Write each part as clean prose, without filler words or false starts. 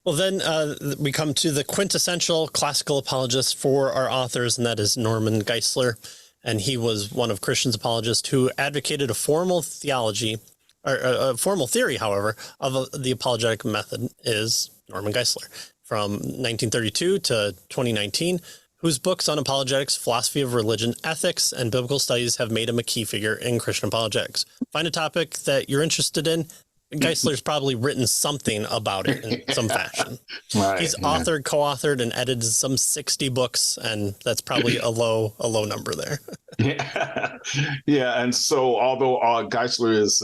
Well, then we come to the quintessential classical apologist for our authors, and that is Norman Geisler. And he was one of Christian's apologists who advocated a formal theology, or a formal theory, however, of the apologetic method is Norman Geisler from 1932 to 2019, whose books on apologetics, philosophy of religion, ethics, and biblical studies have made him a key figure in Christian apologetics. Find a topic that you're interested in, Geisler's probably written something about it in some fashion. Right, He's authored, co-authored, and edited some 60 books, and that's probably a low number there. Yeah. And so although Geisler is,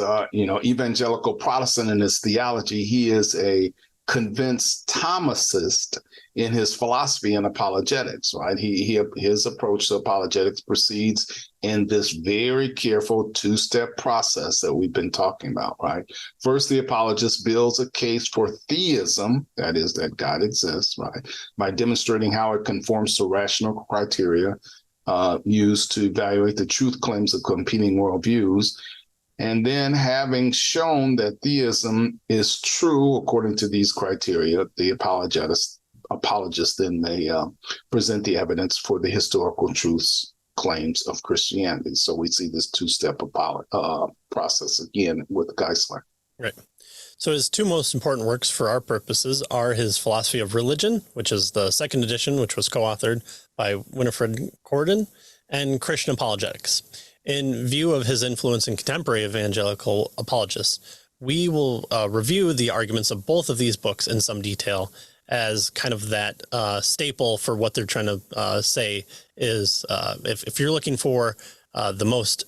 evangelical Protestant in his theology, he is a convinced Thomasist in his philosophy and apologetics, right? His approach to apologetics proceeds in this very careful two-step process that we've been talking about, right? First, the apologist builds a case for theism, that is, that God exists, right, by demonstrating how it conforms to rational criteria used to evaluate the truth claims of competing worldviews. And then, having shown that theism is true according to these criteria, the apologist then may present the evidence for the historical truths claims of Christianity. So we see this two-step process again with Geisler. Right. So his two most important works for our purposes are his Philosophy of Religion, which is the second edition, which was co-authored by Winifred Corden, and Christian Apologetics. In view of his influence in contemporary evangelical apologists, we will review the arguments of both of these books in some detail as kind of that staple for what they're trying to say is if you're looking for the most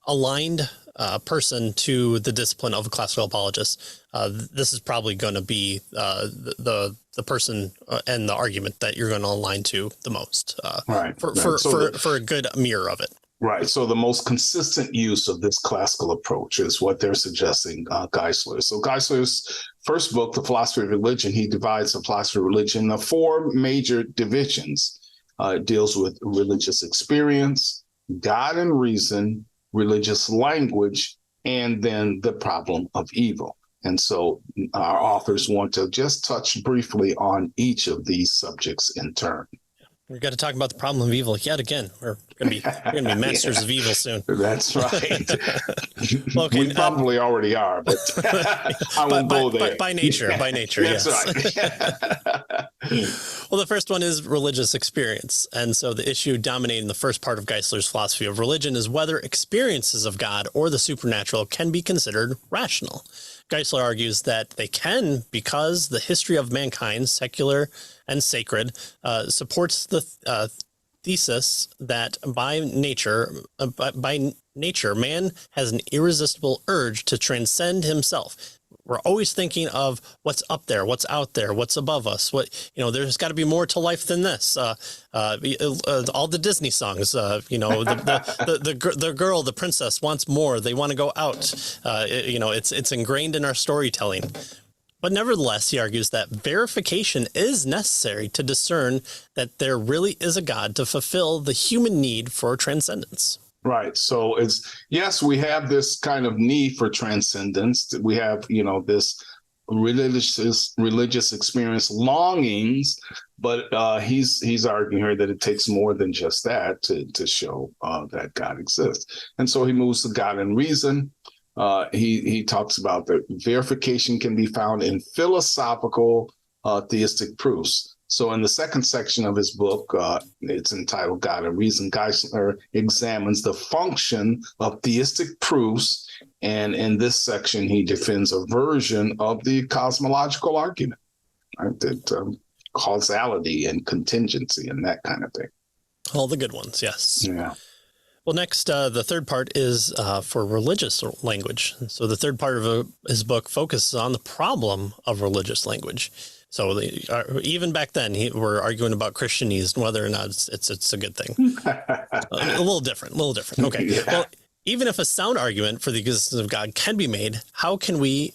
aligned person to the discipline of a classical apologist, this is probably going to be the person and the argument that you're going to align to the most for a good mirror of it. Right. So the most consistent use of this classical approach is what they're suggesting, Geisler. So Geisler's first book, The Philosophy of Religion, he divides the philosophy of religion into four major divisions. It deals with religious experience, God and reason, religious language, and then the problem of evil. And so our authors want to just touch briefly on each of these subjects in turn. We've got to talk about the problem of evil yet again. We're going to be masters of evil soon. That's right. Well, okay, we probably already are, but I won't go there. By nature, That's yes. Right. Well, the first one is religious experience. And so the issue dominating the first part of Geisler's philosophy of religion is whether experiences of God or the supernatural can be considered rational. Geisler argues that they can because the history of mankind, secular and sacred, supports the thesis that by nature, man has an irresistible urge to transcend himself. We're always thinking of what's up there, what's out there, what's above us. There's got to be more to life than this. All the Disney songs, the girl, the princess wants more. They want to go out. It's ingrained in our storytelling. But nevertheless, he argues that verification is necessary to discern that there really is a God to fulfill the human need for transcendence. Right. So yes, we have this kind of need for transcendence. We have, this religious experience longings, but he's arguing here that it takes more than just that to show that God exists. And so he moves to God and reason. He talks about that verification can be found in philosophical theistic proofs. So in the second section of his book, it's entitled God and Reason, Geisler examines the function of theistic proofs. And in this section, he defends a version of the cosmological argument, right? That causality and contingency and that kind of thing. All the good ones, yes. Yeah. Well, next, the third part is for religious language. So the third part of his book focuses on the problem of religious language. So even back then, we're arguing about Christianese and whether or not it's a good thing. a little different. Okay. Yeah. Well, even if a sound argument for the existence of God can be made, how can we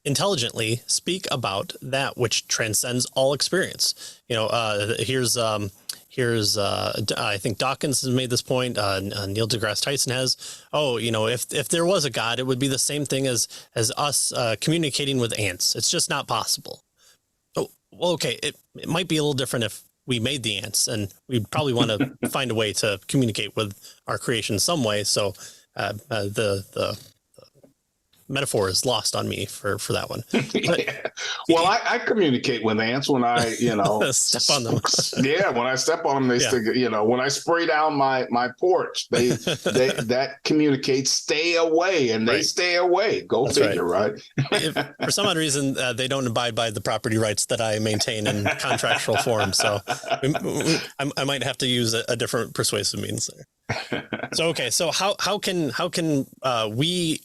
intelligently speak about that which transcends all experience? Here's here's I think Dawkins has made this point. Neil deGrasse Tyson has. Oh, if there was a God, it would be the same thing as us communicating with ants. It's just not possible. Oh, well, okay, it might be a little different if we made the ants, and we'd probably want to find a way to communicate with our creation some way. So the metaphor is lost on me for that one. But, yeah. Well, I communicate with ants when I, step on them. Yeah, when I step on them, they stick. When I spray down my porch, they that communicates stay away, and they stay away. Go That's figure, right? If, for some odd reason, they don't abide by the property rights that I maintain in contractual form. So I might have to use a different persuasive means there. So how can we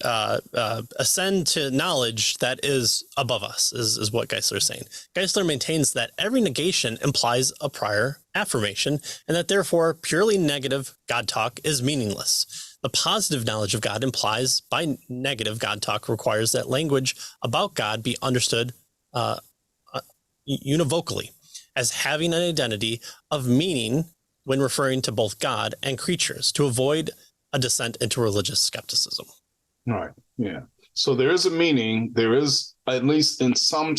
ascend to knowledge that is above us is what Geisler is saying. Geisler maintains that every negation implies a prior affirmation, and that therefore purely negative God talk is meaningless. The positive knowledge of God implies by negative God talk requires that language about God be understood univocally as having an identity of meaning when referring to both God and creatures, to avoid a descent into religious skepticism. Right. Yeah. So there is a meaning. There is, at least in some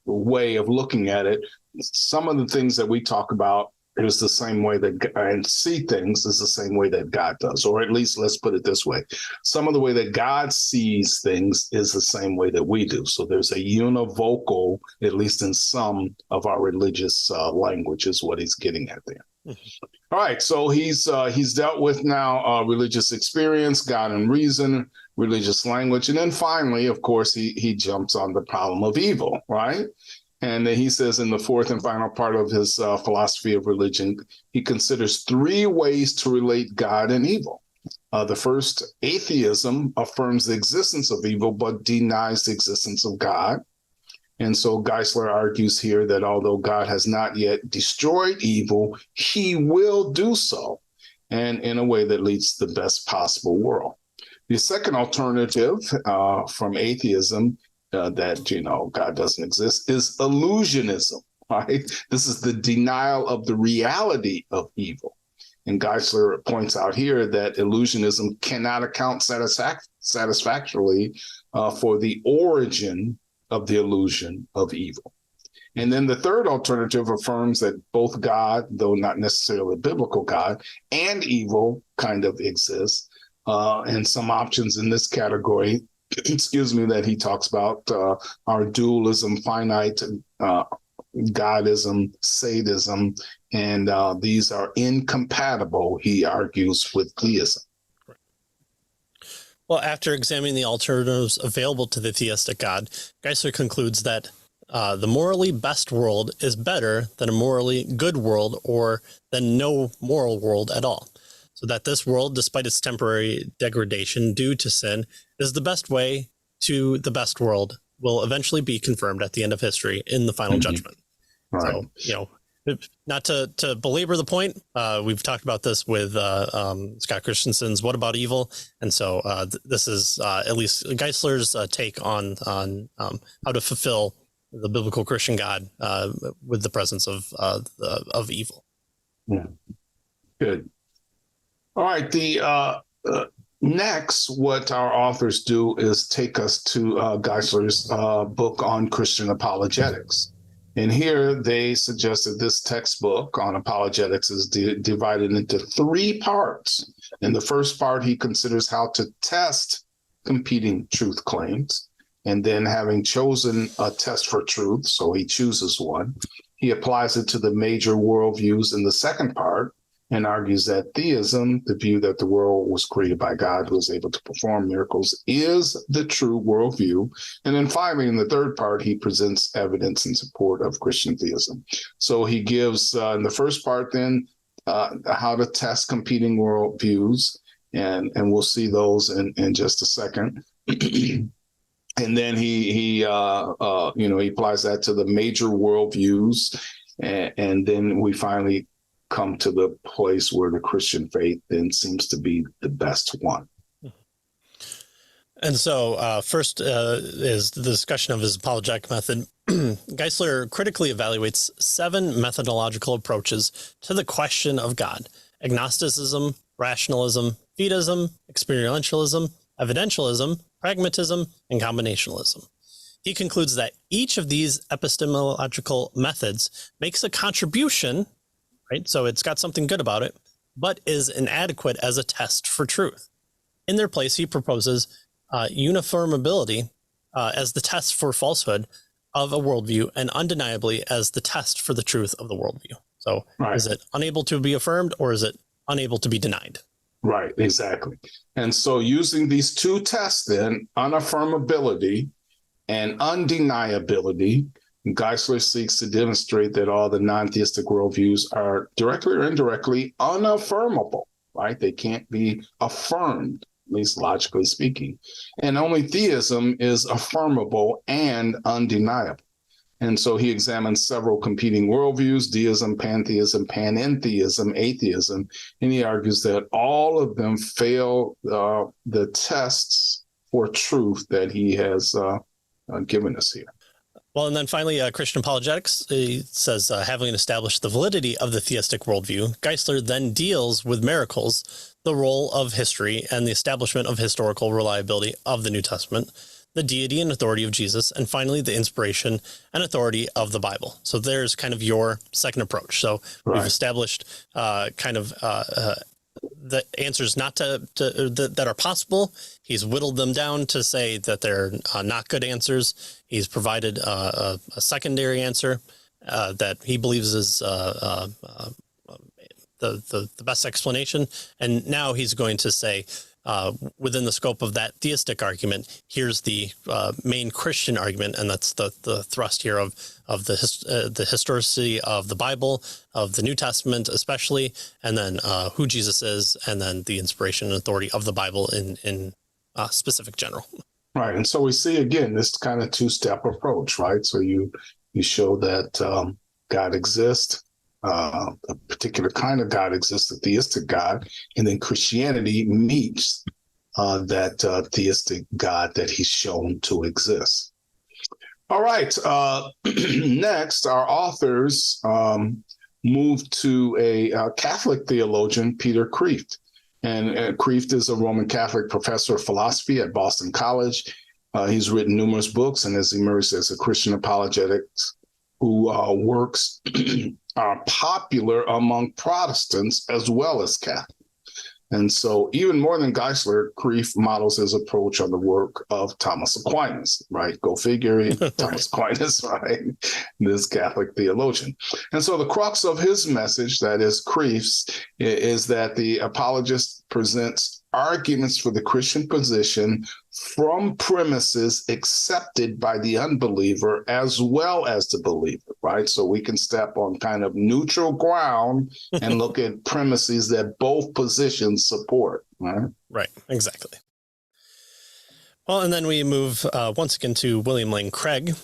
way of looking at it, some of the things that we talk about is the same way that and see things is the same way that God does, or at least let's put it this way: some of the way that God sees things is the same way that we do. So there's a univocal, at least in some of our religious language, is what he's getting at there. Mm-hmm. All right, so he's dealt with now religious experience, God and reason, religious language, and then finally, of course, he jumps on the problem of evil, right? And he says in the fourth and final part of his philosophy of religion, he considers three ways to relate God and evil. The first, atheism, affirms the existence of evil, but denies the existence of God. And so Geisler argues here that although God has not yet destroyed evil, he will do so, and in a way that leads to the best possible world. The second alternative from atheism, that, God doesn't exist, is illusionism, right? This is the denial of the reality of evil. And Geisler points out here that illusionism cannot account satisfactorily for the origin of the illusion of evil. And then the third alternative affirms that both God, though not necessarily a biblical God, and evil kind of exist. And some options in this category, that he talks about are dualism, finite godism, sadism, and these are incompatible, he argues, with theism. Well, after examining the alternatives available to the theistic God, Geisler concludes that the morally best world is better than a morally good world or than no moral world at all. So that this world, despite its temporary degradation due to sin, is the best way to the best world, will eventually be confirmed at the end of history in the final judgment. Right. So, not to belabor the point, we've talked about this with Scott Christensen's What About Evil? And so this is at least Geisler's take on how to fulfill the biblical Christian God with the presence of evil. Yeah. Good. All right. The next, what our authors do is take us to Geisler's book on Christian apologetics. And here they suggest that this textbook on apologetics is divided into three parts. In the first part, he considers how to test competing truth claims. And then, having chosen a test for truth, so he chooses one, he applies it to the major worldviews in the second part, and argues that theism, the view that the world was created by God who is able to perform miracles, is the true worldview. And then finally, in the third part, he presents evidence in support of Christian theism. So he gives, in the first part then, how to test competing worldviews, and we'll see those in just a second. And then he applies that to the major worldviews, and then we finally come to the place where the Christian faith then seems to be the best one. And so first is the discussion of his apologetic method. Geisler critically evaluates 7 methodological approaches to the question of God: agnosticism, rationalism, theism, experientialism, evidentialism, pragmatism, and combinationalism. He concludes that each of these epistemological methods makes a contribution, right? So it's got something good about it, but is inadequate as a test for truth. In their place, he proposes uniformability as the test for falsehood of a worldview, and undeniably as the test for the truth of the worldview. So Is it unable to be affirmed, or is it unable to be denied? Right, exactly. And so using these 2 tests then, unaffirmability and undeniability, Geisler seeks to demonstrate that all the non-theistic worldviews are directly or indirectly unaffirmable, right? They can't be affirmed, at least logically speaking. And only theism is affirmable and undeniable. And so he examines several competing worldviews: deism, pantheism, panentheism, atheism, and he argues that all of them fail the tests for truth that he has given us here. Well, and then finally, Christian Apologetics, he says, having established the validity of the theistic worldview, Geisler then deals with miracles, the role of history, and the establishment of historical reliability of the New Testament, the deity and authority of Jesus, and finally, the inspiration and authority of the Bible. So there's kind of your second approach. So we've established the answers that are possible. He's whittled them down to say that they're not good answers. He's provided a secondary answer that he believes is the best explanation. And now he's going to say, within the scope of that theistic argument, here's the main Christian argument, and that's the thrust here of the historicity of the Bible, of the New Testament especially, and then who Jesus is, and then the inspiration and authority of the Bible in specific general. Right, and so we see again this kind of 2-step approach, right? So you show that God exists. A particular kind of God exists, a theistic God, and then Christianity meets that theistic God that he's shown to exist. All right, next, our authors move to a Catholic theologian, Peter Kreeft. And Kreeft is a Roman Catholic professor of philosophy at Boston College. He's written numerous books and has emerged as a Christian apologetics who works are popular among Protestants as well as Catholics. And so even more than Geisler, Kreeft models his approach on the work of Thomas Aquinas, right? Go figure, Thomas Aquinas, right? This Catholic theologian. And so the crux of his message, that is Kreeft's, is that the apologist presents arguments for the Christian position from premises accepted by the unbeliever as well as the believer, right? So we can step on kind of neutral ground and look at premises that both positions support, right? Right, exactly. Well, and then we move once again to William Lane Craig.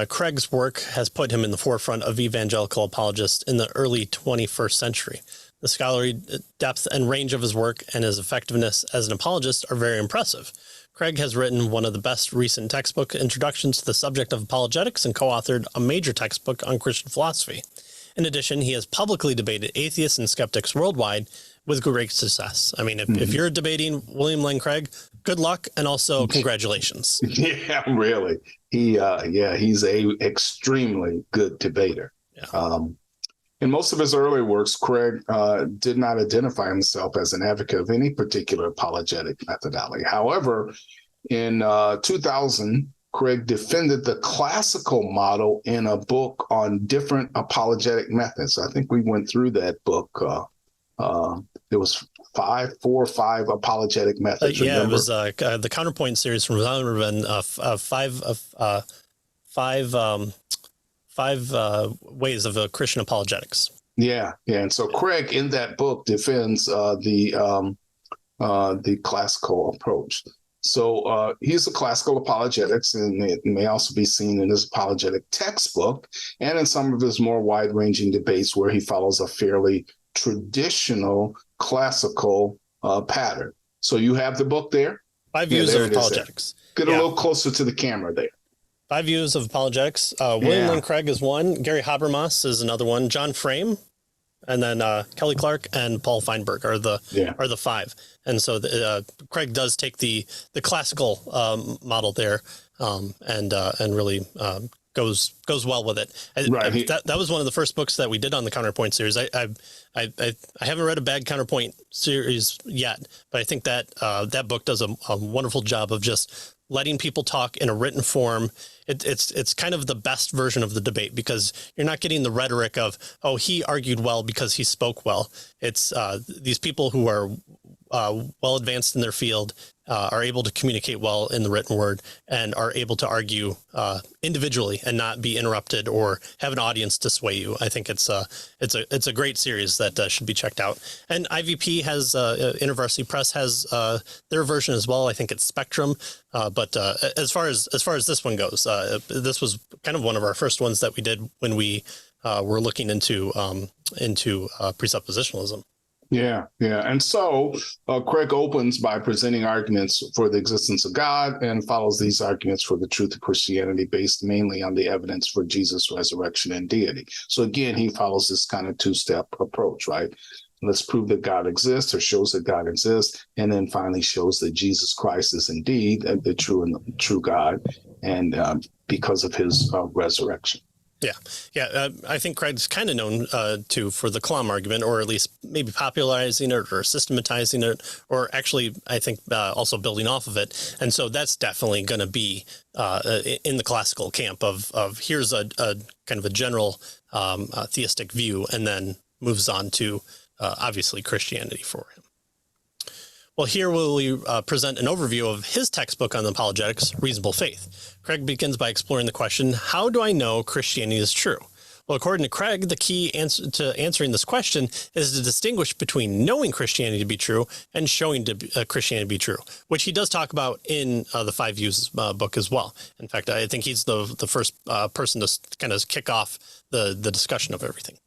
Craig's work has put him in the forefront of evangelical apologists in the early 21st century. The scholarly depth and range of his work and his effectiveness as an apologist are very impressive. Craig has written one of the best recent textbook introductions to the subject of apologetics and co-authored a major textbook on Christian philosophy. In addition, he has publicly debated atheists and skeptics worldwide with great success. I mean, if you're debating William Lane Craig, good luck, and also congratulations. Yeah, really. He's a extremely good debater. Yeah. In most of his earlier works, Craig did not identify himself as an advocate of any particular apologetic methodology. However, in 2000, Craig defended the classical model in a book on different apologetic methods. I think we went through that book. There was 4 or 5 apologetic methods. Yeah, remember? It was the Counterpoint series from Zondervan, five ways of Christian apologetics. Yeah. And so Craig in that book defends the classical approach. So he's a classical apologetics, and it may also be seen in his apologetic textbook and in some of his more wide-ranging debates where he follows a fairly traditional classical pattern. So you have the book there. 5 Views of Apologetics. Get a little closer to the camera there. 5 views of apologetics. William Lane Craig is one. Gary Habermas is another one. John Frame, and then Kelly Clark and Paul Feinberg are the 5. And so Craig does take the classical model there, and really goes well with it. That was one of the first books that we did on the counterpoint series. I haven't read a bad counterpoint series yet, but I think that that book does a wonderful job of just letting people talk in a written form. It's kind of the best version of the debate, because you're not getting the rhetoric of, oh, he argued well because he spoke well. It's these people who are well advanced in their field are able to communicate well in the written word and are able to argue individually and not be interrupted or have an audience to sway you. I think it's a great series that should be checked out. And IVP has InterVarsity Press has their version as well. I think it's Spectrum. But as far as this one goes, this was kind of one of our first ones that we did when we were looking into presuppositionalism. Yeah. And so Craig opens by presenting arguments for the existence of God and follows these arguments for the truth of Christianity based mainly on the evidence for Jesus' resurrection and deity. So again, he follows this kind of 2-step approach, right? Let's prove that God exists, or shows that God exists, and then finally shows that Jesus Christ is indeed the true God, and because of his resurrection. Yeah. I think Craig's kind of known for the Kalam argument, or at least maybe popularizing it or systematizing it, or actually, I think, also building off of it. And so that's definitely going to be in the classical camp of here's a kind of a general theistic view, and then moves on to obviously Christianity for him. Well, here we present an overview of his textbook on apologetics, Reasonable Faith. Craig begins by exploring the question, how do I know Christianity is true? Well, according to Craig, the key answer to answering this question is to distinguish between knowing Christianity to be true and showing Christianity to be true, which he does talk about in the 5 Views book as well. In fact, I think he's the first person to kind of kick off the discussion of everything.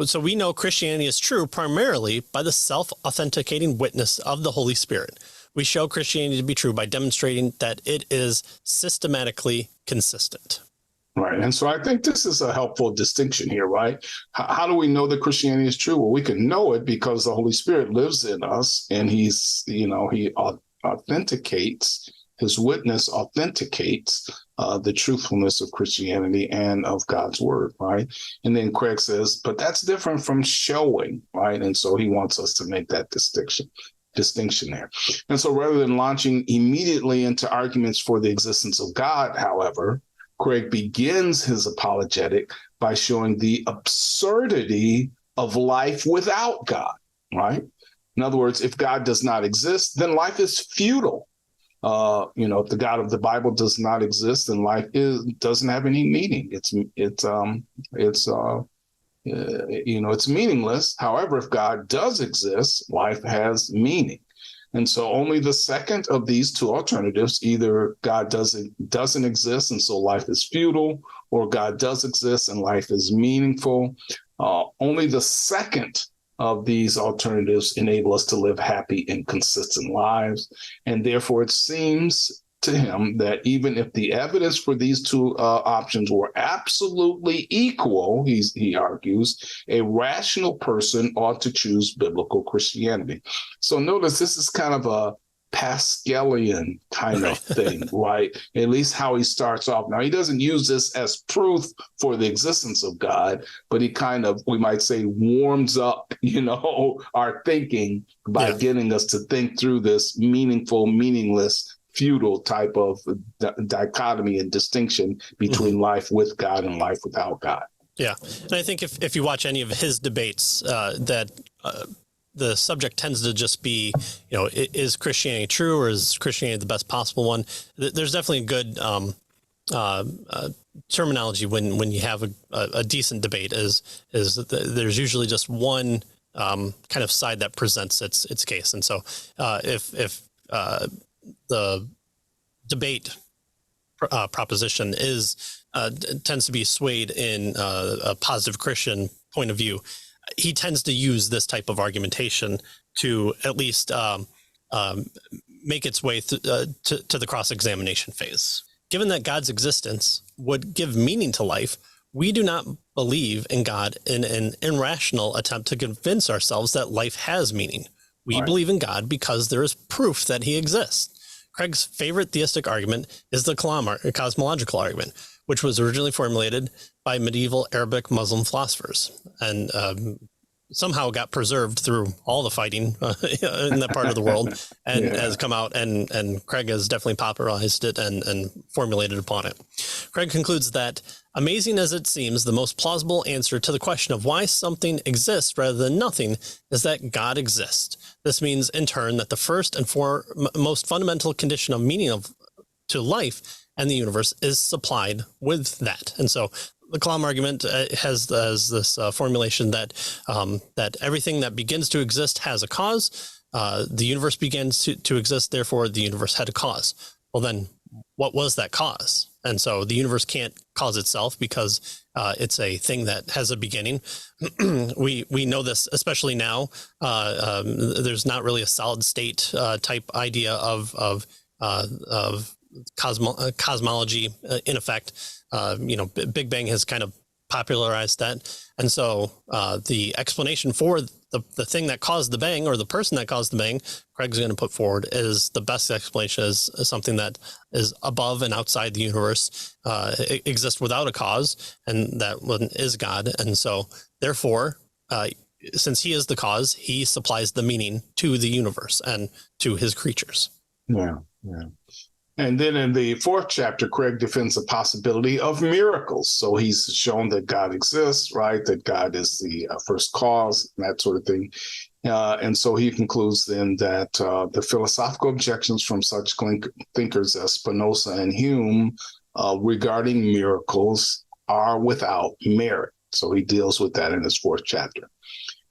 So we know Christianity is true primarily by the self-authenticating witness of the Holy Spirit. We show Christianity to be true by demonstrating that it is systematically consistent. Right. And so I think this is a helpful distinction here, right? How do we know that Christianity is true? Well, we can know it because the Holy Spirit lives in us, and he authenticates, his witness authenticates the truthfulness of Christianity and of God's word, right? And then Craig says, but that's different from showing, right? And so he wants us to make that distinction there. And so rather than launching immediately into arguments for the existence of God, however, Craig begins his apologetic by showing the absurdity of life without God, right? In other words, if God does not exist, then life is futile. If the God of the Bible does not exist, then life doesn't have any meaning. It's meaningless. However, if God does exist, life has meaning. And so only the second of these two alternatives, either God doesn't exist and so life is futile, or God does exist and life is meaningful. Only the second of these alternatives enable us to live happy and consistent lives. And therefore, it seems to him that even if the evidence for these two options were absolutely equal, he argues, a rational person ought to choose biblical Christianity. So notice this is kind of a Pascalian kind of thing, right? At least how he starts off. Now, he doesn't use this as proof for the existence of God, but he kind of, we might say, warms up, our thinking by getting us to think through this meaningful, meaningless, futile type of dichotomy and distinction between life with God and life without God. Yeah. And I think if you watch any of his debates, the subject tends to just be, is Christianity true, or is Christianity the best possible one? There's definitely a good terminology when you have a decent debate is there's usually just one kind of side that presents its case. And so if the debate proposition tends to be swayed in a positive Christian point of view, he tends to use this type of argumentation to at least make its way to the cross-examination phase. given that God's existence would give meaning to life, we do not believe in God in an irrational attempt to convince ourselves that life has meaning. We believe in God because there is proof that he exists. Craig's favorite theistic argument is the Kalam cosmological argument, which was originally formulated by medieval Arabic Muslim philosophers and somehow got preserved through all the fighting in that part of the world and has come out, and Craig has definitely popularized it and formulated upon it. Craig concludes that, amazing as it seems, the most plausible answer to the question of why something exists rather than nothing is that God exists. This means, in turn, that the first and most fundamental condition of meaning to life and the universe is supplied with that. And so the Kalam argument has this formulation that that everything that begins to exist has a cause. The universe begins to exist, therefore the universe had a cause. Well, then what was that cause? And so the universe can't cause itself because it's a thing that has a beginning. We know this, especially now. There's not really a solid state type idea of cosmology in effect. Big Bang has kind of popularized that. And so the explanation for the thing that caused the bang, or the person that caused the bang, Craig's going to put forward, is the best explanation is something that is above and outside the universe, exists without a cause, and that one is God. And so therefore, since he is the cause, he supplies the meaning to the universe and to his creatures. Yeah. And then in the fourth chapter, Craig defends the possibility of miracles. So he's shown that God exists, right? That God is the first cause, and that sort of thing. And so he concludes then that the philosophical objections from such thinkers as Spinoza and Hume regarding miracles are without merit. So he deals with that in his fourth chapter.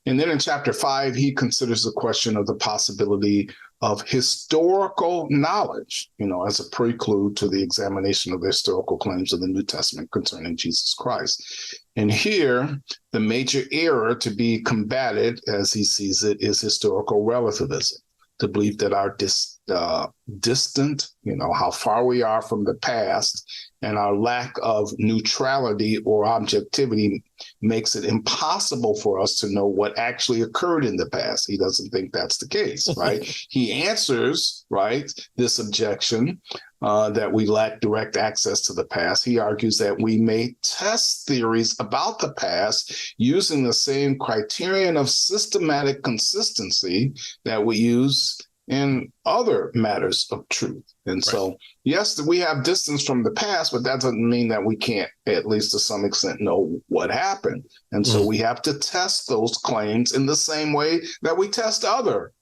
And then in chapter 5, he considers the question of the possibility of historical knowledge, as a prelude to the examination of the historical claims of the New Testament concerning Jesus Christ. And here, the major error to be combated, as he sees it, is historical relativism, to believe that our distant, how far we are from the past, and our lack of neutrality or objectivity makes it impossible for us to know what actually occurred in the past. He doesn't think that's the case, right? He answers, right, this objection that we lack direct access to the past. He argues that we may test theories about the past using the same criterion of systematic consistency that we use in other matters of truth. And so, yes, we have distance from the past, but that doesn't mean that we can't, at least to some extent, know what happened. And so we have to test those claims in the same way that we test other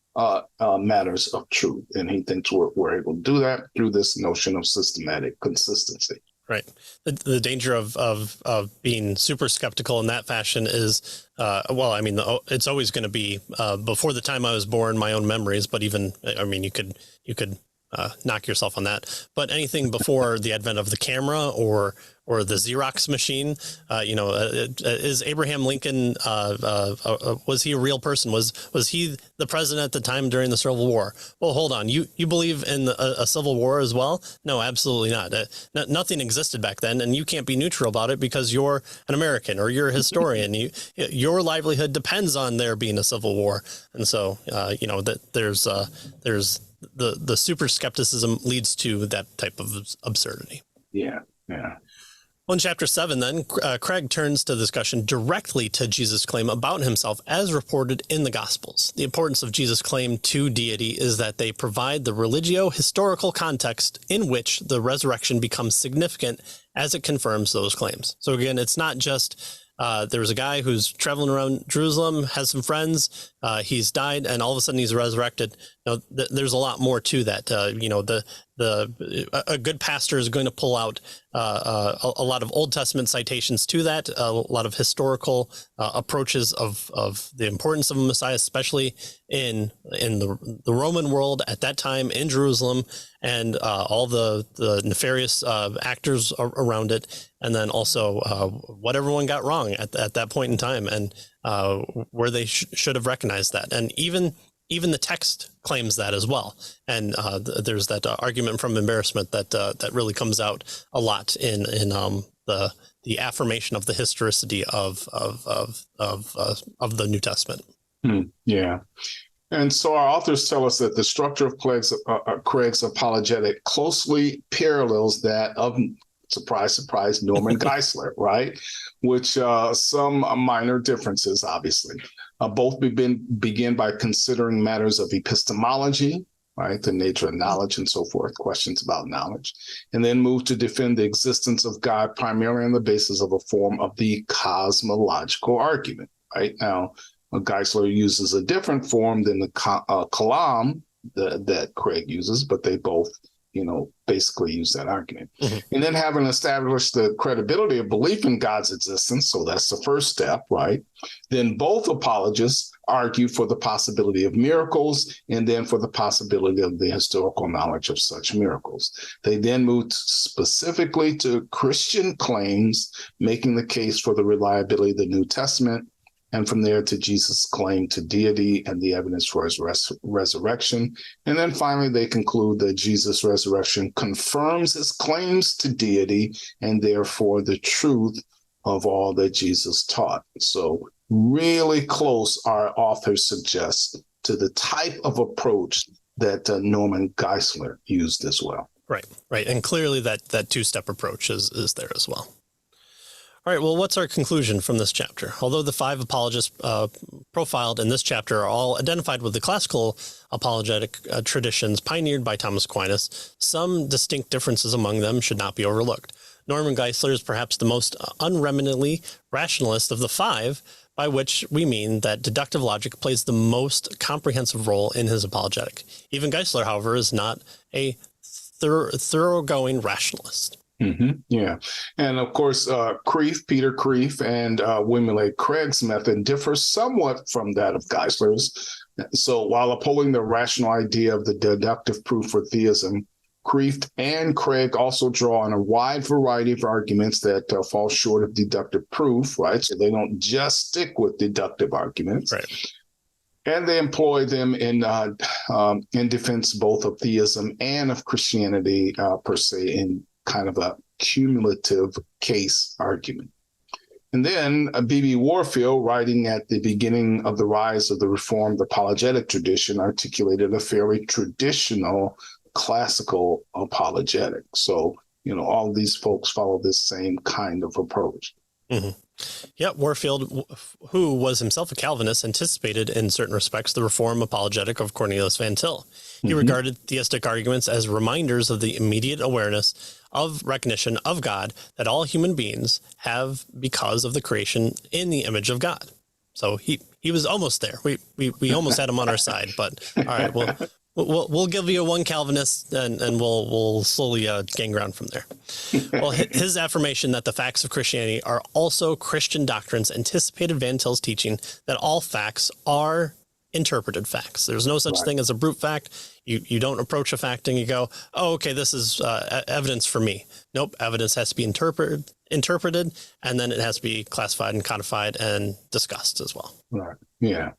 matters of truth. And he thinks we're able to do that through this notion of systematic consistency. Right. The danger of being super skeptical in that fashion is, it's always going to be before the time I was born, my own memories. But even, you could knock yourself on that. But anything before the advent of the camera or the Xerox machine, is Abraham Lincoln, was he a real person? Was he the president at the time during the Civil War? Well, hold on. You believe in a Civil War as well? No, absolutely not. Nothing existed back then, and you can't be neutral about it because you're an American or you're a historian. Your livelihood depends on there being a Civil War. And so, that there's the super skepticism leads to that type of absurdity. Yeah. Well, in chapter 7, then, Craig turns the discussion directly to Jesus' claim about himself as reported in the Gospels. The importance of Jesus' claim to deity is that they provide the religio-historical context in which the resurrection becomes significant as it confirms those claims. So again, it's not just there was a guy who's traveling around Jerusalem, has some friends, he's died, and all of a sudden he's resurrected. There's a lot more to that. A good pastor is going to pull out a lot of Old Testament citations to that, a lot of historical approaches of the importance of a Messiah, especially in the Roman world at that time in Jerusalem, and all the nefarious actors around it, and then also what everyone got wrong at that point in time, and where they should have recognized that. And even even the text claims that as well. And there's that argument from embarrassment that really comes out a lot in the affirmation of the historicity of the New Testament. Yeah. And so our authors tell us that the structure of Craig's apologetic closely parallels that of, surprise, surprise, Norman Geisler, right? Which some minor differences, obviously. Both begin by considering matters of epistemology, right? The nature of knowledge and so forth, questions about knowledge, and then move to defend the existence of God primarily on the basis of a form of the cosmological argument, right? Now, Geisler uses a different form than the Kalam that Craig uses, but they both, basically use that argument. Mm-hmm. And then having established the credibility of belief in God's existence, so that's the first step, right? Then both apologists argue for the possibility of miracles and then for the possibility of the historical knowledge of such miracles. They then moved specifically to Christian claims, making the case for the reliability of the New Testament, and from there to Jesus' claim to deity and the evidence for his resurrection. And then finally, they conclude that Jesus' resurrection confirms his claims to deity and therefore the truth of all that Jesus taught. So really close, our authors suggest, to the type of approach that Norman Geisler used as well. Right. And clearly that two-step approach is there as well. All right, well, what's our conclusion from this chapter? Although the 5 apologists profiled in this chapter are all identified with the classical apologetic traditions pioneered by Thomas Aquinas, some distinct differences among them should not be overlooked. Norman Geisler is perhaps the most unremittingly rationalist of the 5, by which we mean that deductive logic plays the most comprehensive role in his apologetic. Even Geisler, however, is not a thoroughgoing rationalist. Mm-hmm. Yeah. And of course, Peter Kreeft and William Lane Craig's method differs somewhat from that of Geisler's. So while upholding the rational idea of the deductive proof for theism, Kreeft and Craig also draw on a wide variety of arguments that fall short of deductive proof, right? So they don't just stick with deductive arguments. Right. And they employ them in defense both of theism and of Christianity per se, in kind of a cumulative case argument. And then B.B. Warfield, writing at the beginning of the rise of the Reformed apologetic tradition, articulated a fairly traditional classical apologetic. So, all these folks follow this same kind of approach. Mm-hmm. Yeah, Warfield, who was himself a Calvinist, anticipated in certain respects the Reform apologetic of Cornelius Van Til. He regarded theistic arguments as reminders of the immediate awareness of recognition of God that all human beings have because of the creation in the image of God. So he was almost there. We almost had him on our side, but all right, we'll give you one Calvinist and we'll slowly gain ground from there. Well, his affirmation that the facts of Christianity are also Christian doctrines anticipated Van Til's teaching that all facts are interpreted facts. There's no such thing as a brute fact. You don't approach a fact and you go, oh, okay, this is evidence for me. Nope, evidence has to be interpreted, and then it has to be classified and codified and discussed as well. Right. Yeah.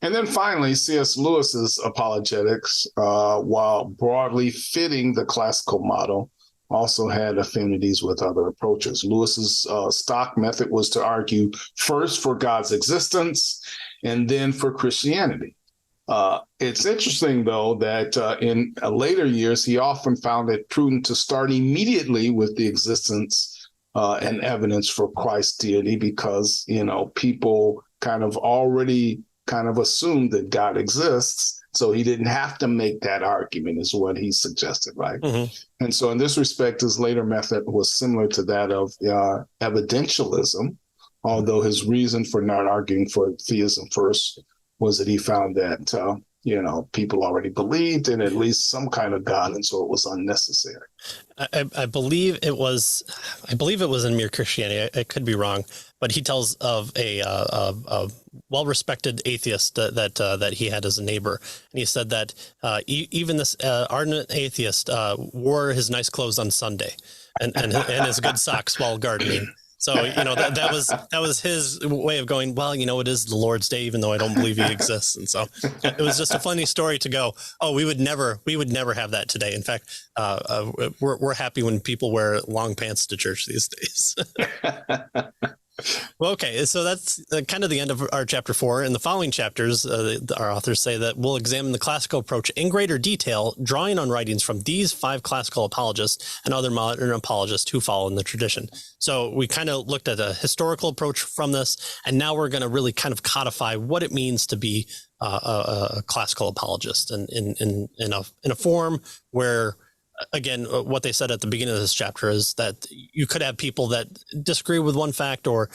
And then finally, C.S. Lewis's apologetics, while broadly fitting the classical model, also had affinities with other approaches. Lewis's stock method was to argue first for God's existence and then for Christianity. It's interesting, though, that in later years, he often found it prudent to start immediately with the existence and evidence for Christ's deity because, people kind of already assumed that God exists. So he didn't have to make that argument is what he suggested, right? Mm-hmm. And so in this respect, his later method was similar to that of evidentialism, although his reason for not arguing for theism first was that he found that, people already believed in at least some kind of God, and so it was unnecessary. I believe it was in Mere Christianity. I could be wrong, but he tells of a well-respected atheist that he had as a neighbor, and he said that even this ardent atheist wore his nice clothes on Sunday and his good socks while gardening. So, that was his way of going, well, it is the Lord's Day, even though I don't believe he exists. And so it was just a funny story to go, oh, we would never have that today. In fact, we're happy when people wear long pants to church these days. Well, okay, so that's kind of the end of our chapter 4. In the following chapters, our authors say that we'll examine the classical approach in greater detail, drawing on writings from these 5 classical apologists and other modern apologists who follow in the tradition. So we kind of looked at a historical approach from this, and now we're going to really kind of codify what it means to be a classical apologist, and in a form where, again, what they said at the beginning of this chapter is that you could have people that disagree with one fact or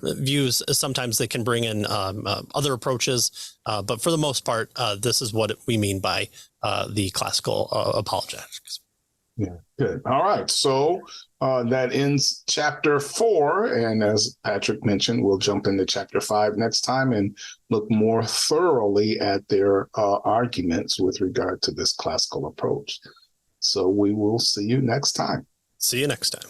views. Sometimes they can bring in other approaches, but for the most part, this is what we mean by the classical apologetics. Yeah, good. All right. So that ends chapter 4. And as Patrick mentioned, we'll jump into chapter 5 next time and look more thoroughly at their arguments with regard to this classical approach. So we will see you next time. See you next time.